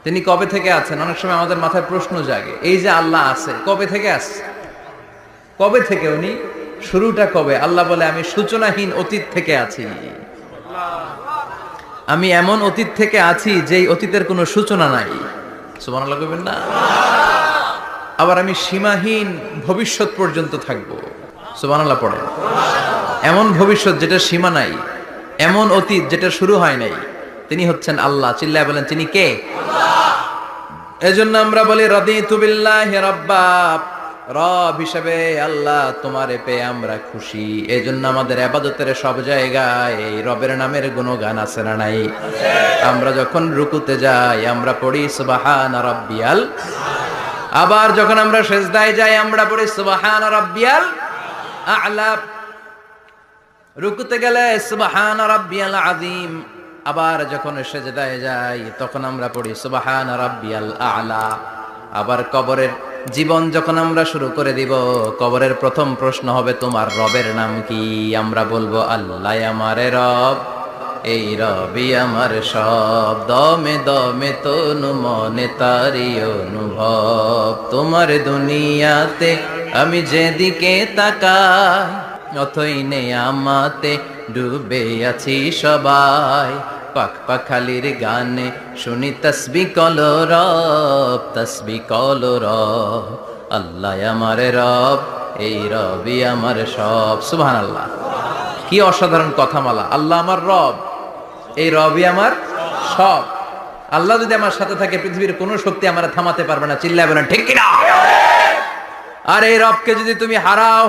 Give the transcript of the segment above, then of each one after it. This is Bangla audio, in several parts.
তিনি কবে থেকে আছেন? অনেক সময় আমাদের মাথায় প্রশ্ন জাগে, এই যে আল্লাহ আছে কবে থেকে আছে? কবে থেকে উনি? শুরুটা কবে? আল্লাহ বলে আমি সূচনাহীন অতীত থেকে আছি। আমি এমন অতীত থেকে আছি যেই অতীতের কোনো সূচনা নাই। সুবহানাল্লাহ কইবেন না? আবার আমি সীমাহীন ভবিষ্যৎ পর্যন্ত থাকবো। সুবহানাল্লাহ পড়েন। এমন ভবিষ্যৎ যেটা সীমা নাই, এমন অতীত যেটা শুরু হয় নাই, তিনি হচ্ছেন আল্লাহ। চিল্লায় বলেন তিনি কে? এজন্য আমরা বলি রাদিতু বিল্লাহি রাব্বা, রব হিসেবে আল্লাহ তোমারে পেয়ে আমরা খুশি। এজন্য আমাদের ইবাদতের সব জায়গায় এই রবের নামের গুণগান আছে না নাই? আমরা যখন রুকুতে যাই আমরা পড়ি সুবহান রাব্বিয়াল, আবার যখন আমরা সিজদায় যাই আমরা পড়ি সুবহান রাব্বিয়াল আ'লা। রুকুতে গেলে সুবহান রাব্বিয়াল আযীম, আবার যখন সিজদায় যাই তখন আমরা পড়ি সুবহান রাব্বিয়াল আ'লা। আবার কবরের জীবন যখন আমরা শুরু করে দিব, কবরের প্রথম প্রশ্ন হবে তোমার রবের নাম কি? আমরা বলবো আল্লাহ আমারে রব, এই রবি আমার সব, দমে দমে তনু মনে তারি অনুভব। তোমার দুনিয়াতে আমি যেদিকে তাকাই, অথই নেই আমাতে ডুবে আছি সবাই। পাখ পাখালির গানে শুনি তসবি কলরব, তসবি কলরব। আল্লাহ আমার রব, এই রবি আমার সব। সুবহানাল্লাহ, কি অসাধারণ কথামালা। আল্লাহ আমার রব, এই রবি আমার সব। আল্লাহ যদি আমার সাথে থাকে পৃথিবীর কোনো শক্তি আমার থামাতে পারবে না। চিল্লায় বলেন ঠিক কিনা? আর এই রবকে যদি তুমি হারাও,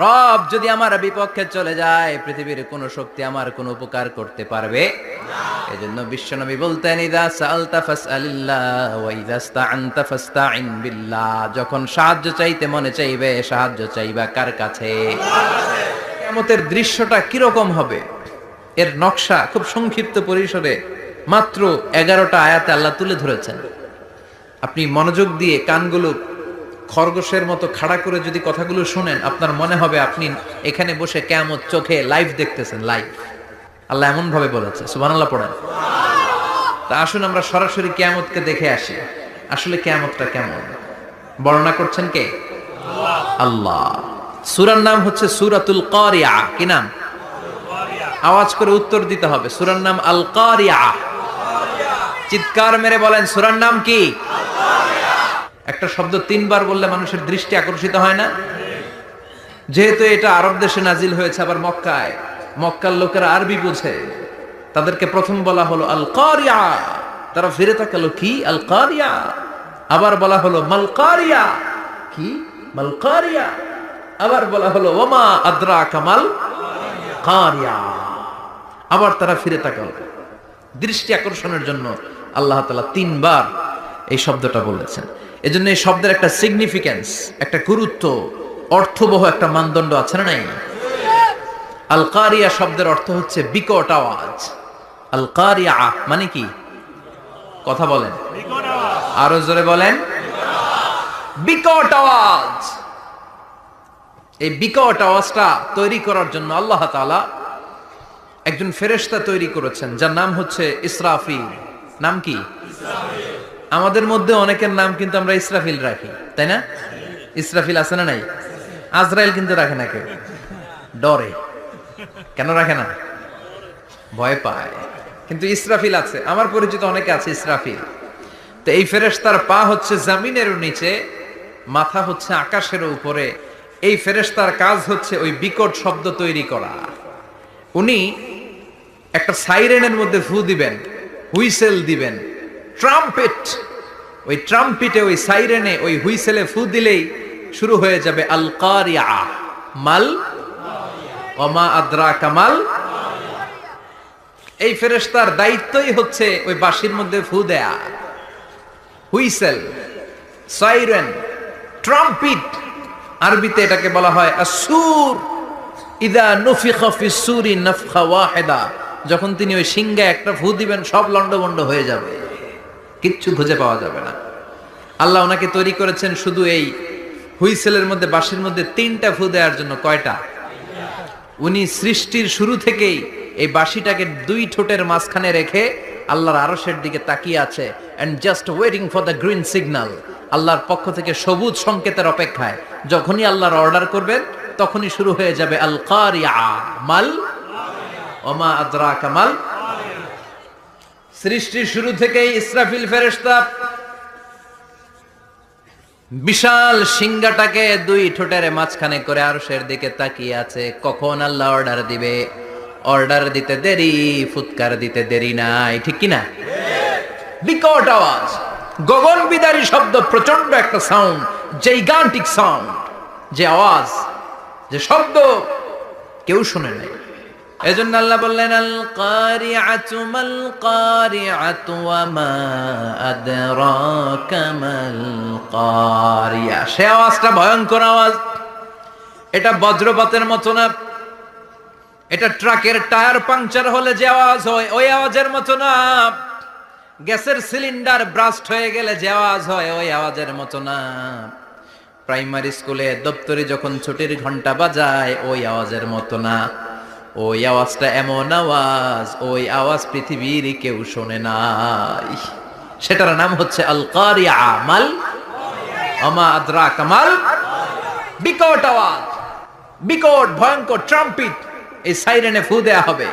রব যদি আমার বিপক্ষে চলে যায়, পৃথিবীর কোন শক্তি আমার কোন উপকার করতে পারবে না। এজন্য বিশ্বনবী বলতেন ইযা সাআলতা ফাসআলিল্লাহ ওয়া ইযা ইসতাআনতা ফাসতাইন বিল্লাহ। যখন সাহায্য চাইতে মনে চাইবে, সাহায্য চাইবা কার কাছে? কিয়ামতের দৃশ্যটা কি রকম হবে, এর নকশা খুব সংক্ষিপ্ত পরিসরে মাত্র 11টা আয়াতে আল্লাহ তুলে ধরেছেন। আপনি মনোযোগ দিয়ে কানগুলো খরগোশের মতো খাড়া করে যদি কথাগুলো শুনেন, আপনার মনে হবে আপনি এখানে বসে কিয়ামত চোখে লাইভ দেখতেছেন। লাইভ আল্লাহ এমন ভাবে বলেছে। সুবহানাল্লাহ পড়েন। তা আসুন আমরা সরাসরি কিয়ামতকে দেখে আসি। আসলে কিয়ামতটা কেমন বর্ণনা করছেন কে? আল্লাহ। সূরার নাম হচ্ছে সূরাতুল কারিয়া। কি নাম? আওয়াজ করে উত্তর দিতে হবে। সূরার নাম আল কারিয়া। চিৎকার মেরে বলেন সূরার নাম কি? একটা শব্দ 3 বার বললে মানুষের দৃষ্টি আকর্ষিত হয় না? যেহেতু এটা আরব দেশে নাজিল হয়েছে, আবার মক্কায়, মক্কার লোকেরা আরবি বুঝে, তাদেরকে প্রথম বলা হলো আল কারিয়া। তারা ফিরে তাকালো, কি আল কারিয়া? আবার বলা হলো মাল কারিয়া। কি মাল কারিয়া? আবার বলা হলো ওমা আদরাকা মাল কারিয়া। আবার তারা ফিরে তাকালো। দৃষ্টি আকর্ষণের জন্য আল্লাহ তাআলা 3 বার এই শব্দটা বলেছেন। এজন্য এই শব্দের একটা সিগনিফিকেন্স, একটা গুরুত্ব, অর্থবহ একটা মানদণ্ড আছে না নাই? আল কারিয়া শব্দের অর্থ হচ্ছে বিকট আওয়াজ। আল কারিয়া মানে কি? কথা বলেন, আরো জোরে বলেন। বিকট আওয়াজ। এই বিকট আওয়াজটা তৈরি করার জন্য আল্লাহ তাআলা একজন ফেরেশতা তৈরি করেছেন, যার নাম হচ্ছে ইসরাফিল। নাম কি? ইসরাফিল। আমাদের মধ্যে অনেকের নাম কিন্তু আমরা ইসরাফিল রাখি, তাই না? ইসরাফিল আছে না নাই? আজরাইল কিন্তু রাখে না কেউ, ডরে। কেন রাখে না? ভয় পায়। কিন্তু ইসরাফিল আছে, আমার পরিচিত অনেকে আছে ইসরাফিল। তো এই ফেরেশতার পা হচ্ছে জমিনের নিচে, মাথা হচ্ছে আকাশের উপরে। এই ফেরেশতার কাজ হচ্ছে ওই বিকট শব্দ তৈরি করা। উনি একটা সাইরেনের মধ্যে ফু দিবেন, হুইসেল দিবেন, ট্রাম্পেট। ওই ট্রাম্পিটে, ওই সাইরেনে, ওই হুইসেলে ফু দিলেই শুরু হয়ে যাবে আল কারিয়া। মাল ওমা আদরাকা মাল। এই ফেরেশতার দায়িত্বই হচ্ছে ওই বাঁশির মধ্যে ফু দেয়া। হুইসেল, সাইরেন, ট্রাম্পিট, আরবিতে এটাকে বলা হয় আসুর। ইদা নুফিখা ফিস সূরি নাফখা ওয়াহিদা। যখন তিনি ওই সিংহায় একটা ফু দিবেন, সব লন্ডভন্ড হয়ে যাবে, কিচ্ছু খুঁজে পাওয়া যাবে না। আল্লাহ ওনাকে তৈরি করেছেন শুধু এই হুইসেলের মধ্যে, বাঁশির মধ্যে 3টা ফু দেওয়ার জন্য। কয়টা? উনি সৃষ্টির শুরু থেকেই এই বাঁশিটাকে 2 ঠোঁটের মাঝখানে রেখে আল্লাহর আরশের দিকে তাকিয়ে আছে and just waiting for the green signal. আল্লাহর পক্ষ থেকে সবুজ সংকেতের অপেক্ষায়। যখনই আল্লাহর অর্ডার করবেন তখনই শুরু হয়ে যাবে আল কারিআ মাল ওমা আদরাকা মাল। সৃষ্টির শুরু থেকেই ইসরাফিল ফেরেশতা বিশাল সিংহাটাকে দুই ঠোঁটের মাঝখানে করে আরশের দিকে তাকিয়ে আছে, কখন আল্লাহ অর্ডার দিবে। অর্ডার দিতে দেরি, ফুৎকার দিতে দেরি নাই, ঠিক কি না? বিকট আওয়াজ, গগন বিদারী শব্দ, প্রচন্ড একটা সাউন্ড, জাইগান্টিক সাউন্ড, যে আওয়াজ, যে শব্দ কেউ শুনে নাই। এজন্য আল্লাহ বললেন আল কারিআতু মাল কারিআতু ওয়া মা আদরাকা মাল কারিআ। সে আওয়াজটা ভয়ঙ্কর আওয়াজ। এটা বজ্রপাতের মতো না, এটা ট্রাকের টায়ার পাংচার হলে যে আওয়াজ হয় ওই আওয়াজের মতো না, গ্যাসের সিলিন্ডার ব্রাস্ট হয়ে গেলে যে আওয়াজ হয় ওই আওয়াজের মতো না, প্রাইমারি স্কুলে দপ্তরে যখন ছুটির ঘন্টা বাজায় ওই আওয়াজের মতো না। ওই আওয়াজটা এমন আওয়াজ, ওই আওয়াজ পৃথিবীর কেউ শোনে নাই। সেটার নাম হচ্ছে আল কারিআ মাল ওমা আদরাকা মাল। বিকট আওয়াজ, বিকট ভয়ঙ্কর ট্রাম্পিট, এই সাইরেনে ফু দেয়া হবে।